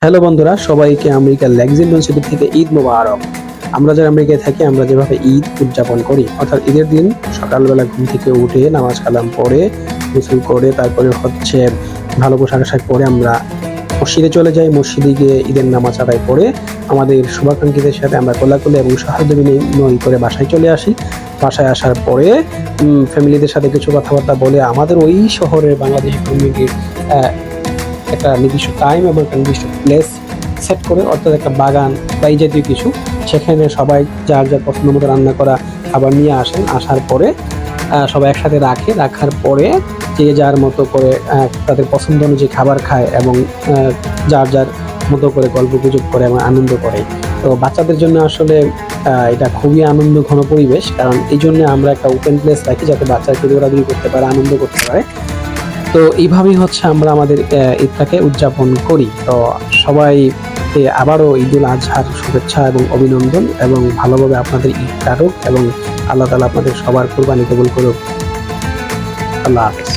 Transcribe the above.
Hello বন্ধুরা, সবাইকে আমেরিকার লেক্সিংটন সিটি থেকে ঈদ মোবারক। আমরা যারা আমেরিকায় থাকি, আমরা যেভাবে ঈদ উদযাপন করি, অর্থাৎ ঈদের দিন সকালবেলা ঘুম থেকে উঠে নামাজ কালাম পড়ে গোসল করে তারপরে ভালো পোশাক আশাক পরে আমরা মসজিদে চলে যাই। মসজিদে গিয়ে ঈদের নামাজ আদায় করে আমাদের শুভাকাঙ্ক্ষীদের সাথে আমরা কোলাকুলি এবং সৌহার্দ্য বিনিময় করে বাসায় চলে আসি। বাসায় আসার পরে ফ্যামিলিদের সাথে কিছু কথাবার্তা বলে আমাদের ওই শহরের বাংলাদেশি কমিউনিটির একটা নির্দিষ্ট টাইম এবং একটা নির্দিষ্ট প্লেস সেট করে, অর্থাৎ একটা বাগান বা এই জাতীয় কিছু, সেখানে সবাই যার যার পছন্দ মতো রান্না করা খাবার নিয়ে আসেন। আসার পরে সবাই একসাথে রাখার পরে যে যার মতো করে তাদের পছন্দ অনুযায়ী খাবার খায় এবং যার যার মতো করে গল্প গুজব করে এবং আনন্দ করে। তো বাচ্চাদের জন্য আসলে এটা খুবই আনন্দ ঘন পরিবেশ, কারণ এই জন্য আমরা একটা ওপেন প্লেস রাখি যাতে বাচ্চারা দৌড়াদৌড়ি করতে পারে, আনন্দ করতে পারে। তো এইভাবেই আমরা আমাদের ঈদটাকে উদযাপন করি। তো সবাইকে আবারও ঈদুল আজহার শুভেচ্ছা এবং অভিনন্দন, এবং ভালোভাবে আপনাদের ঈদ কাটুক এবং আল্লাহ তাআলা আপনাদের সবার কুরবানি কবুল করুক। আল্লাহ হাফেজ।